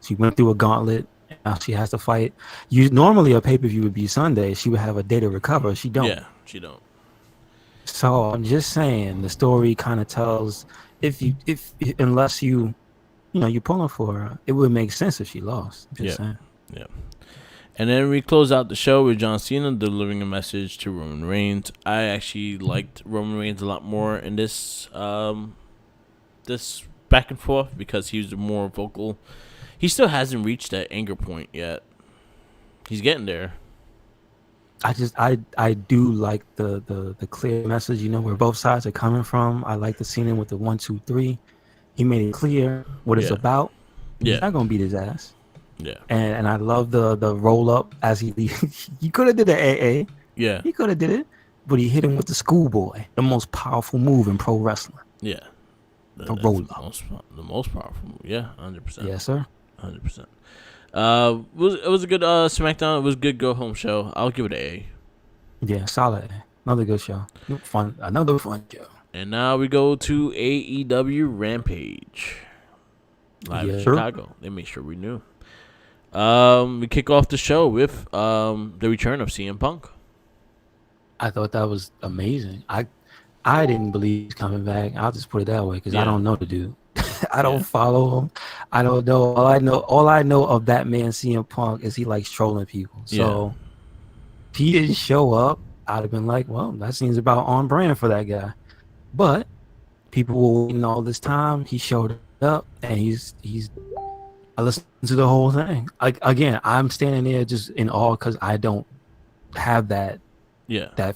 She went through a gauntlet. And now she has to fight. Normally a pay-per-view would be Sunday. She would have a day to recover. She don't. yeah, she don't. So I'm just saying the story kind of tells if unless you're pulling for her, it would make sense if she lost. Just saying. Yeah. And then we close out the show with John Cena delivering a message to Roman Reigns. I actually liked Roman Reigns a lot more in this this back and forth because he was more vocal. He still hasn't reached that anger point yet. He's getting there. I do like the clear message, where both sides are coming from. I like the scene with the 1, 2, 3. He made it clear what it's about. Yeah. He's not gonna beat his ass. Yeah. And I love the roll up as he could have did the AA. Yeah. He could have did it, but he hit him with the schoolboy, the most powerful move in pro wrestling. Yeah. The roll up. The most powerful move. Yeah, 100%. Yes, sir. 100%. It was a good SmackDown. It was a good go home show. I'll give it an A. Yeah, solid. Another good show. Another fun show. And now we go to AEW Rampage. Live in Chicago. They made sure we knew. We kick off the show with the return of CM Punk. I thought that was amazing. I didn't believe he's coming back. I'll just put it that way because I don't know the dude. I don't follow him. I don't know. All I know of that man CM Punk is he likes trolling people. So if he didn't show up, I'd have been like, well, that seems about on brand for that guy. But people were waiting all this time. He showed up and he's I listened to the whole thing. Again, I'm standing there just in awe because I don't have that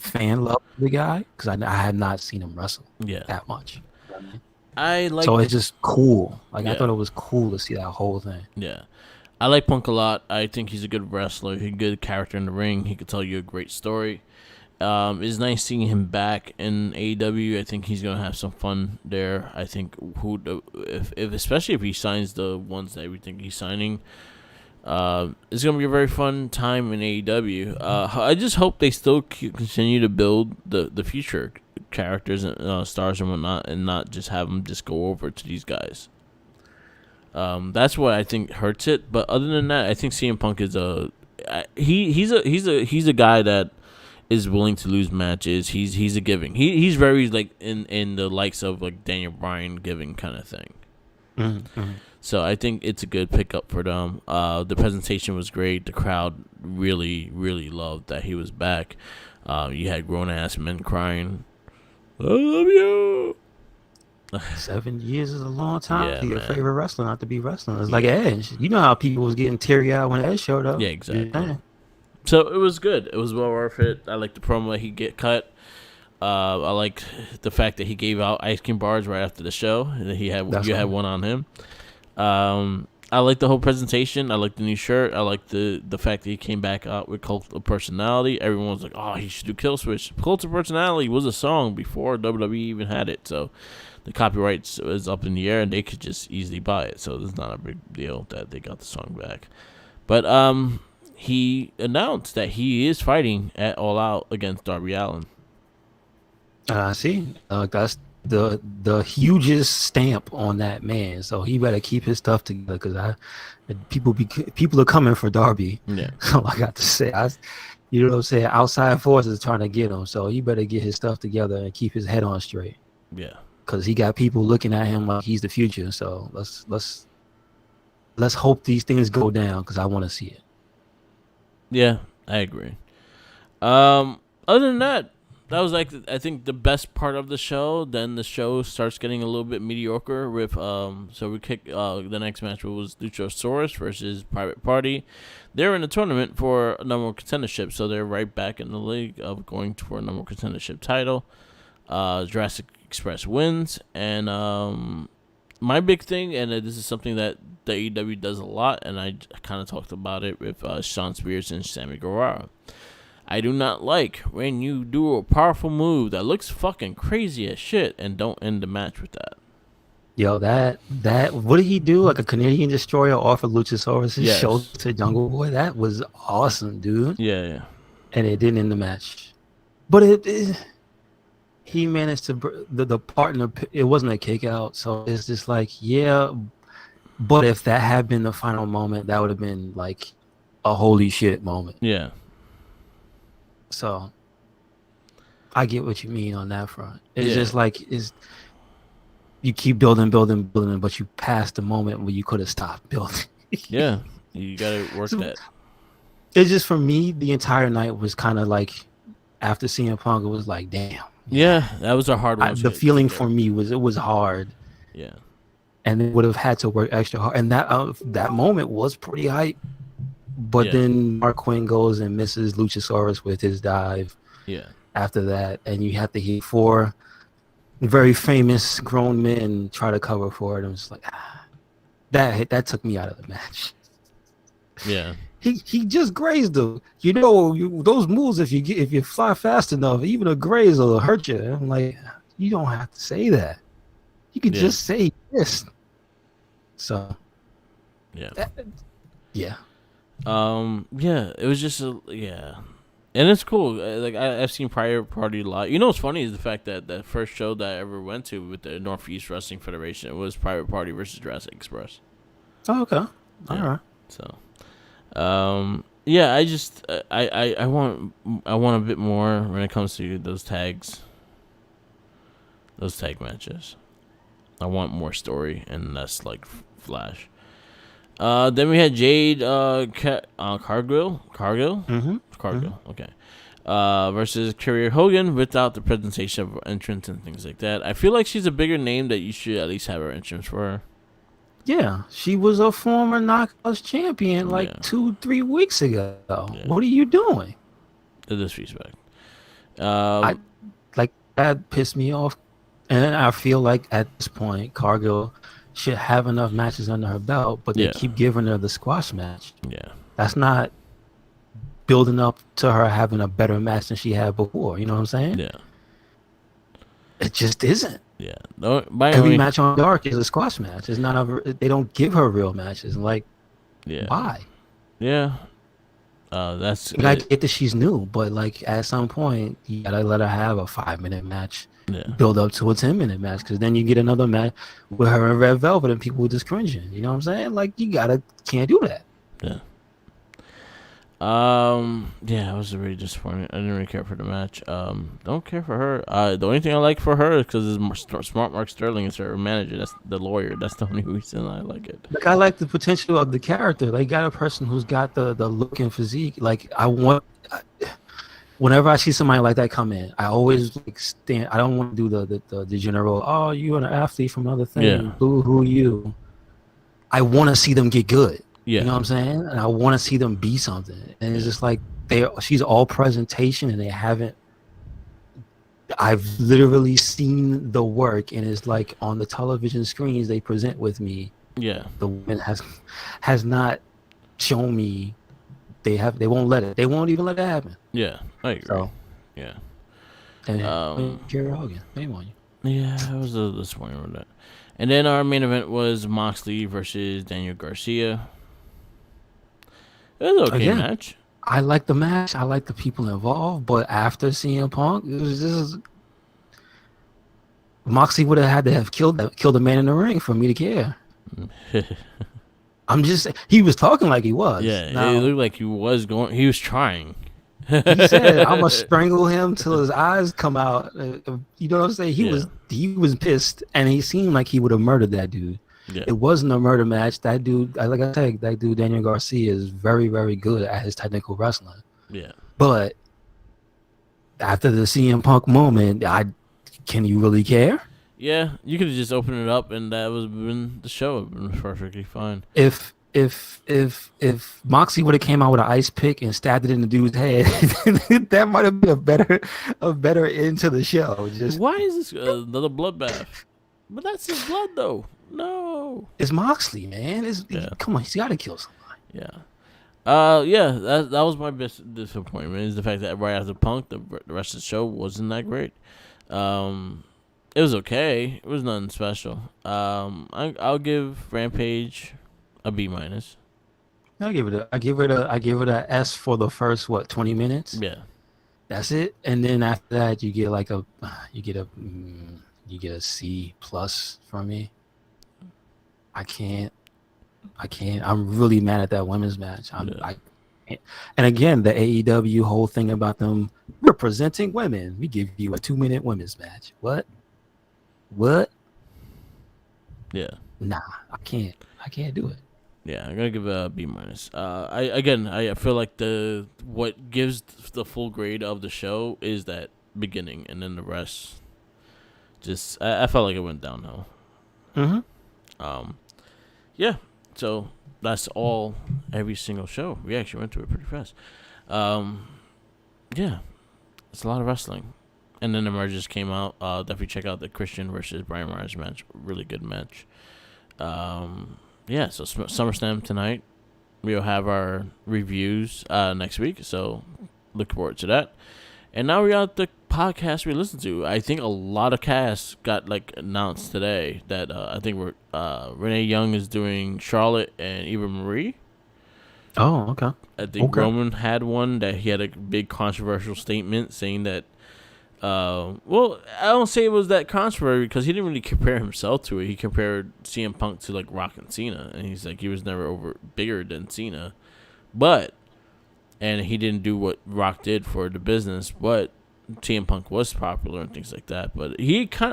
fan love for the guy because I had not seen him wrestle that much. So it's just cool. I thought it was cool to see that whole thing. Yeah. I like Punk a lot. I think he's a good wrestler. He's a good character in the ring. He could tell you a great story. It's nice seeing him back in AEW. I think he's gonna have some fun there. I think especially if he signs the ones that we think he's signing, it's gonna be a very fun time in AEW. I just hope they still continue to build the future characters and stars and whatnot, and not just have them just go over to these guys. That's what I think hurts it. But other than that, I think CM Punk is he's a guy that is willing to lose matches. He's a giving. He's very like in the likes of like Daniel Bryan giving kind of thing. Mm-hmm. So I think it's a good pickup for them. The presentation was great. The crowd really loved that he was back. You had grown ass men crying, "I love you." 7 years is a long time for your man. favorite wrestler not to be wrestling. It's like Edge. You know how people was getting teary-eyed when Edge showed up. Yeah, exactly. So it was good. It was well worth it. I like the promo that he get cut. I like the fact that he gave out ice cream bars right after the show, and that had one on him. I like the whole presentation. I like the new shirt. I like the fact that he came back out with Cult of Personality. Everyone was like, "Oh, he should do Kill Switch." Cult of Personality was a song before WWE even had it, so the copyright is up in the air, and they could just easily buy it. So it's not a big deal that they got the song back. But he announced that he is fighting at All Out against Darby Allin. See, that's the hugest stamp on that man. So he better keep his stuff together because people are coming for Darby. Yeah. So I got to say, you know what I'm saying? Outside forces trying to get him. So he better get his stuff together and keep his head on straight. Yeah. Because he got people looking at him like he's the future. So let's hope these things go down because I want to see it. Yeah, I agree. Other than that like I think the best part of the show. Then the show starts getting a little bit mediocre with so we kick the next match was Luchasaurus versus Private Party. They're in the tournament for a number one contendership, so they're right back in the league of going for a number one contendership title. Jurassic Express wins, and my big thing, and this is something that the AEW does a lot, and I kind of talked about it with Shawn Spears and Sammy Guevara. I do not like when you do a powerful move that looks fucking crazy as shit and don't end the match with that. Yo, that what did he do? Like a Canadian destroyer off of Luchasaurus' Yes. shoulder to Jungle Boy? That was awesome, dude. Yeah. And it didn't end the match. But he managed to the partner. It wasn't a kick out, so it's just like, yeah. But if that had been the final moment, that would have been like a holy shit moment. Yeah. So I get what you mean on that front. It's just like you keep building, but you pass the moment where you could have stopped building. Yeah, you gotta work that. It's just, for me, the entire night was kind of like, after CM Punk, it was like, damn. Yeah, that was a hard one. The feeling for me was it was hard. Yeah. And they would have had to work extra hard. And that moment was pretty hype. But then Mark Quinn goes and misses Luchasaurus with his dive. Yeah. After that, and you have to hear 4 very famous grown men try to cover for it. I'm just like, that took me out of the match. Yeah. He just grazed him. Those moves, if you fly fast enough, even a graze will hurt you. I'm like, you don't have to say that. You could just say this. So. Yeah. Yeah. Yeah, it was just and it's cool. Like I've seen Private Party a lot. You know what's funny is the fact that the first show that I ever went to with the Northeast Wrestling Federation was Private Party versus Jurassic Express. Oh, okay. All right. So, I just I want a bit more when it comes to those tag matches. I want more story and less like flash. Then we had Jade Cargill. Mm-hmm. Cargill. Okay. Versus Carrier Hogan without the presentation of entrance and things like that. I feel like she's a bigger name that you should at least have her entrance for her. Yeah, she was a former Knockouts champion 2-3 weeks ago. Yeah. What are you doing? The disrespect. That pissed me off, and I feel like at this point Cargill should have enough matches under her belt, but they keep giving her the squash match. Yeah, that's not building up to her having a better match than she had before. You know what I'm saying? Yeah, it just isn't. Yeah, every match on Dark is a squash match. It's not they don't give her real matches. Like, why? Yeah, that's. I get that she's new, but like at some point you gotta let her have a 5-minute match. Yeah. Build up to a 10-minute match, because then you get another match with her in Red Velvet and people just cringing. You know what I'm saying? Like, you can't do that. Yeah. I was really disappointed. I didn't really care for the match. Don't care for her. The only thing I like for her is because Smart Mark Sterling is her manager. That's the lawyer. That's the only reason I like it. Like, I like the potential of the character. They got a person who's got the look and physique. Like, whenever I see somebody like that come in, I always stand. I don't want to do the general, oh, you're an athlete from another thing. Yeah. Boo hoo you. I want to see them get good. Yeah. You know what I'm saying? And I want to see them be something. And it's just like she's all presentation, and they haven't. I've literally seen the work, and it's like on the television screens they present with me. Yeah. The woman has not shown me. They won't let it. They won't even let it happen. Yeah, I agree. So, yeah. And Jerry Hogan, name on you. Yeah, I was a little disappointed with that. And then our main event was Moxley versus Daniel Garcia. It was an okay match. I like the match. I like the people involved. But after CM Punk, it was just Moxley would have had to have killed the man in the ring for me to care. I'm just. He was talking like he was. Yeah, it looked like he was going. He was trying. He said, "I'm gonna strangle him till his eyes come out." You know what I'm saying? He was pissed, and he seemed like he would have murdered that dude. Yeah. It wasn't a murder match. That dude, like I said, that dude Daniel Garcia is very, very good at his technical wrestling. Yeah. But after the CM Punk moment, can you really care? Yeah, you could have just opened it up, and that was been the show. It been perfectly fine. If Moxie would have came out with an ice pick and stabbed it in the dude's head, that might have been a better end to the show. Just Why is this another bloodbath? But that's his blood, though. No. it's Moxley, man. Yeah. Come on, he's got to kill somebody. Yeah. Yeah. That was my best disappointment is the fact that right after Punk, the rest of the show wasn't that great. It was okay. It was nothing special. I'll give Rampage a B minus. I give it a S for the first 20 minutes. Yeah. That's it, and then after that you get like you get a C plus from me. I can't. I'm really mad at that women's match. And again, the AEW whole thing about them representing women. We give you a 2-minute women's match. What? Yeah. Nah, I can't do it. Yeah, I'm gonna give it a B minus. I feel like what gives the full grade of the show is that beginning, and then the rest. Just I felt like it went downhill. Yeah. So that's all. Every single show. We actually went through it pretty fast. Yeah, it's a lot of wrestling, and then the mergers came out. Definitely check out the Christian versus Brian Myers match. Really good match. Yeah, so SummerSlam tonight. We'll have our reviews next week, so look forward to that. And now we got the podcast we listen to. I think a lot of casts got announced today that I think Renee Young is doing Charlotte and Eva Marie. Oh, okay. I think Roman had one that he had a big controversial statement saying that. Well, I don't say it was that controversial because he didn't really compare himself to it. He compared CM Punk to Rock and Cena, and he's like he was never bigger than Cena, and he didn't do what Rock did for the business, but CM Punk was popular and things like that. But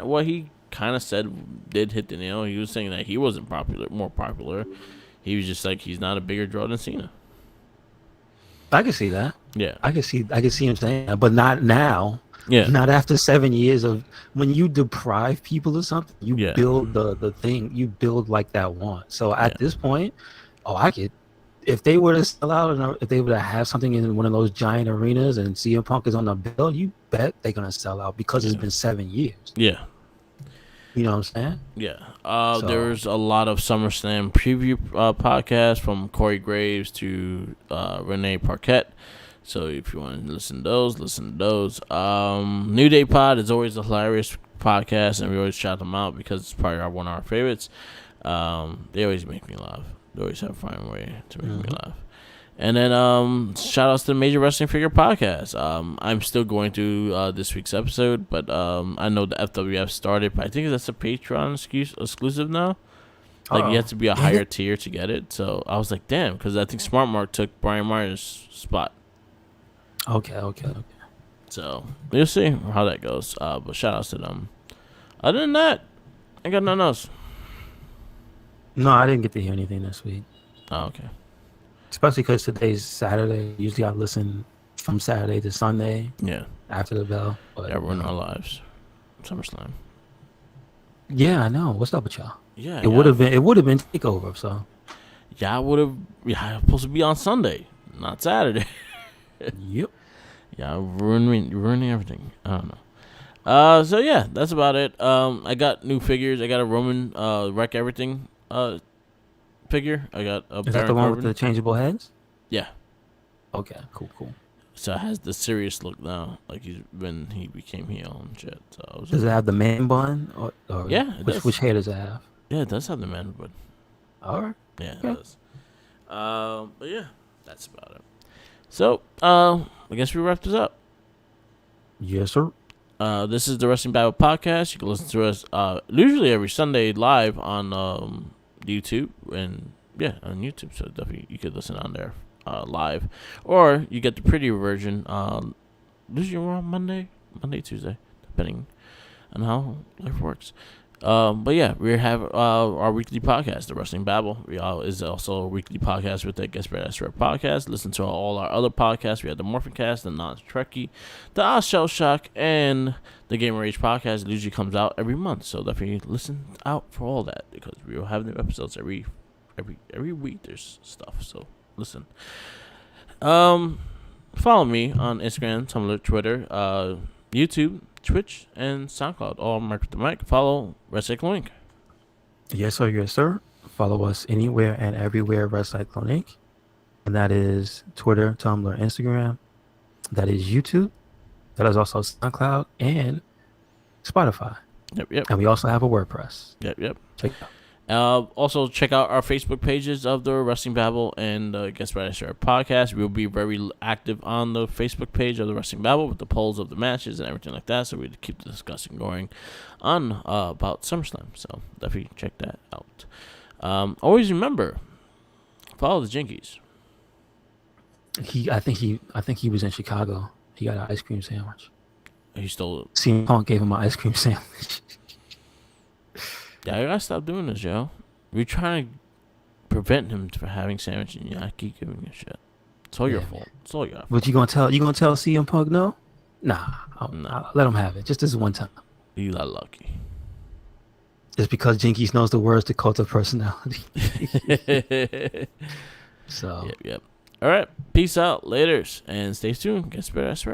what he kind of said did hit the nail. He was saying that he wasn't more popular. He was just he's not a bigger draw than Cena. I can see that. Yeah, I can see him saying that, but not now. Yeah. Not after 7 years of when you deprive people of something, you build the thing, you build that want. So at this point, if they were to sell out and if they were to have something in one of those giant arenas and CM Punk is on the bill, you bet they're gonna sell out because it's been 7 years. Yeah. You know what I'm saying? Yeah. There's a lot of SummerSlam preview podcasts from Corey Graves to Renee Parquette. So if you want to listen to those. New Day Pod is always a hilarious podcast, and we always shout them out because it's probably one of our favorites. They always make me laugh. They always have a fine way to make me laugh. And then shout outs to the Major Wrestling Figure Podcast. I'm still going through this week's episode, but I know the FWF started, but I think that's a Patreon exclusive now. You have to be a higher tier to get it. So I was like, damn, because I think Smart Mark took Brian Myers' spot. Okay. So we'll see how that goes. But shout outs to them. Other than that, I got nothing else. No, I didn't get to hear anything this week. Oh, okay. Especially because today's Saturday. Usually I listen from Saturday to Sunday. Yeah. After the bell. But, yeah, we're in our lives. SummerSlam. Yeah, I know. What's up with y'all? Yeah. It would have been takeover. So. Yeah, I would have. Yeah, supposed to be on Sunday, not Saturday. Yep. Yeah, ruining everything. I don't know. So yeah, that's about it. I got new figures. I got a Roman Wreck Everything figure. I got a Is Baron that the one Corbin. with the changeable heads? Yeah. Okay, cool. So it has the serious look now, when he became heel and shit. So does it have the man bun? Or yeah, which hair does it have? Yeah, it does have the man bun. All right. Yeah, it does. But yeah, that's about it. So, I guess we wrap this up. Yes, sir. This is the Wrestling Babble Podcast. You can listen to us usually every Sunday live on YouTube and on YouTube. So definitely you could listen on there live, or you get the prettier version. Usually we're on Monday, Tuesday, depending on how life works. But yeah, we have our weekly podcast, the Wrestling Babble. We is also a weekly podcast with the Guest Spread podcast. Listen to all our other podcasts. We have the Morphin Cast, the Non Trekkie, the Oz Shell Shock, and the Gamer Age podcast. It usually comes out every month, so definitely listen out for all that because we will have new episodes every week. There's stuff, so listen. Follow me on Instagram, Tumblr, Twitter, YouTube, Twitch, and SoundCloud. All marked with the mic. Follow Recycle Inc. Yes, sir. Yes, sir. Follow us anywhere and everywhere, Recycle Inc. And that is Twitter, Tumblr, Instagram. That is YouTube. That is also SoundCloud and Spotify. Yep. And we also have a WordPress. Yep. Check it out. Also, check out our Facebook pages of the Wrestling Babble and the Guest Spread podcast. We'll be very active on the Facebook page of the Wrestling Babble with the polls of the matches and everything like that. So we keep the discussion going on about SummerSlam. So definitely check that out. Always remember, follow the Jinkies. I think he was in Chicago. He got an ice cream sandwich. He stole it. CM Punk gave him an ice cream sandwich. Yeah, I gotta stop doing this, yo. We're trying to prevent him from having sandwiches, and I keep giving a shit. It's all your fault. It's all your fault. But you gonna tell CM Punk no? Nah, I'll let him have it. Just this one time. You got lucky. Just because Jinkies knows the words to Cult of Personality. So. Yep. All right. Peace out. Laters. And stay tuned. Get better.